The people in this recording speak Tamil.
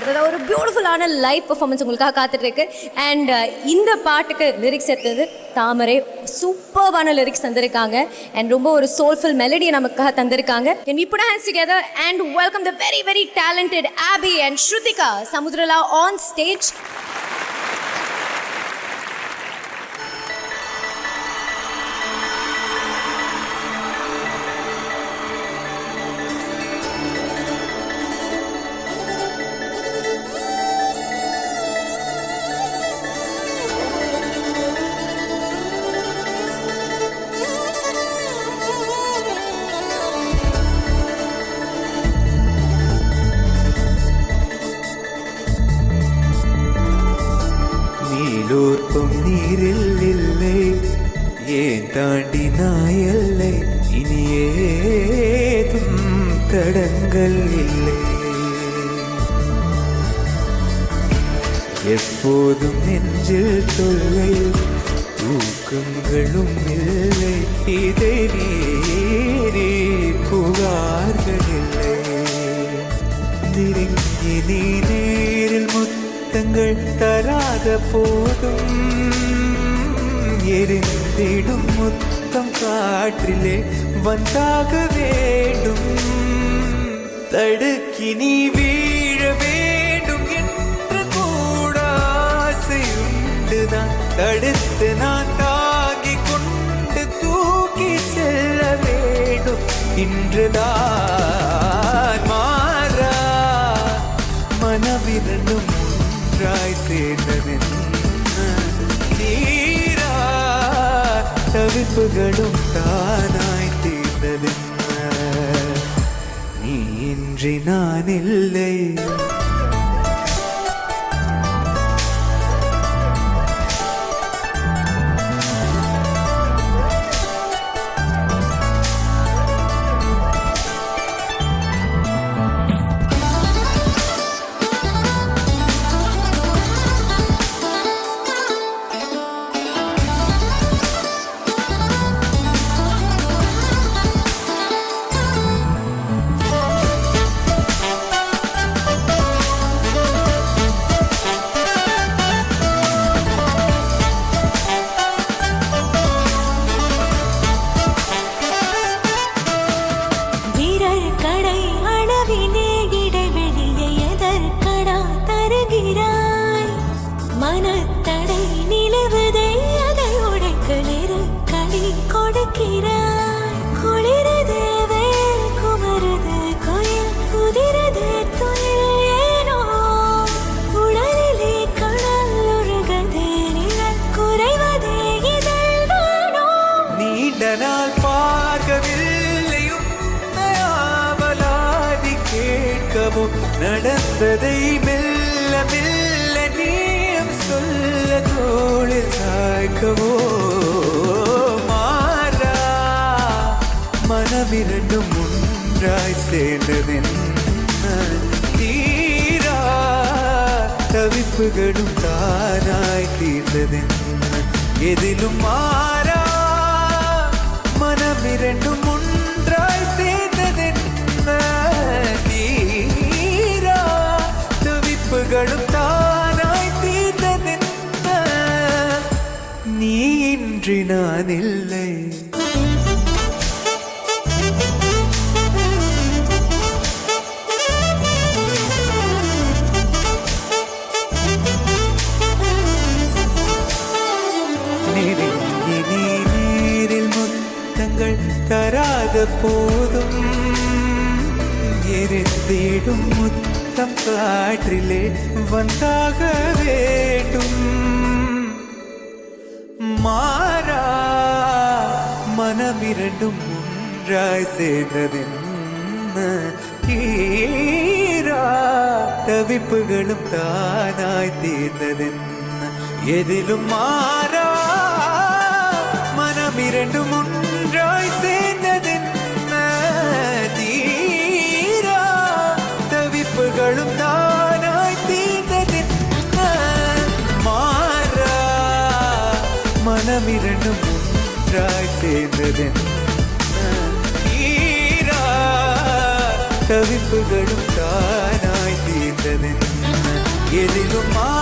படத்தோட ஒரு பியூட்டிஃபுல்லான லைவ் பெர்ஃபார்மன்ஸ் உங்களுக்காக காத்துட்டு இருக்கு. அண்ட் இந்த பாட்டுக்கு லிரிக்ஸ் எடுத்தது தாமரை. சூப்பர்வான லிரிக்ஸ் தந்திருக்காங்க அண்ட் ரொம்ப ஒரு சோல்ஃபுல் மெலடியை நமக்காக தந்திருக்காங்க. Can we put our hands together and welcome the very very talented Abby and Shrutika Samudrala on stage. நீலோர்க்கும் நீரில் இல்லை, ஏன் தாண்டி நாயல்லை, இனி ஏதும் தடங்கள் இல்லை. எப்போதும் நெஞ்சில் தொல்லை, தூக்கங்களும் இல்லை, இதை நீரே புகார்கள் இல்லை. நெருங்கி நீ நேரில் முத்தங்கள் தராத போதும், எரிந்திடும் முத்தம் காற்றிலே வந்தாக வேண்டும். தடுக்கி நீ வீழ வேண்டும் என்று கூட ஆசையுண்டுதான், தடுத்து நான் தாங்கிக் கொண்டு தூக்கி செல்ல வேண்டும். இன்றுதான் மாறா மனவிரண்டும் ஒன்றாய் சேர்ந்ததென்ன, நீரா தவிப்புகளும் தானாய் தீர்ந்ததென்ன. நீ இன்றி நான் இல்லை, மனத்தடை நிலவுதை அதை உடைக்களிரு களி கொடுக்கிறாய். குளிரது வேல் குமரது கோயில் குதிரது தொழில் ஏனோ, உடலிலே கடல் உருகதே நிழல் குறைவதே இதழ் தானோ. நீண்ட நாள் பார்க்கவில்லையும் ஆவலாதி கேட்கவும், நடந்ததை மெல்ல மெல்ல நீயும் சொல்ல தோளில் சாய்க்கவோ. மாறா மனமிரண்டும் ஒன்றாய் சேர்ந்ததென்ன, தீரா தவிப்புகளும் தானாய் தீர்ந்ததென்ன. எதிலும் மாறா மனமிரண்டும் ஒன்றாய் சேர்ந்ததென்ன, தீரா தவிப்புகளும் தானாய் தீர்ந்ததென்ன. நீ இன்றி நான் இல்லை, நெருங்கி நீ நீரில் முத்தங்கள் தராத போதும், எரிந்திடும் முத்தம் காற்றிலே வந்தாக வேண்டும். மாறா மனமிரண்டும் ஒன்றாய் சேர்ந்ததென்ன, தீரா தவிப்புகளும் தானாய் தீர்ந்ததென்ன. எதிலும் மாறா மனமிரண்டும் ஒன்றாய் சேர்ந்ததென்ன, தீரா தவிப்புகளும் தானாய் தீர்ந்ததென்ன. மாறா மனமிரண்டும் ஒன்றாய் சேர்ந்ததென்ன, தீரா தவிப்புகளும் தானாய் தீர்ந்ததென்ன. எதிலும்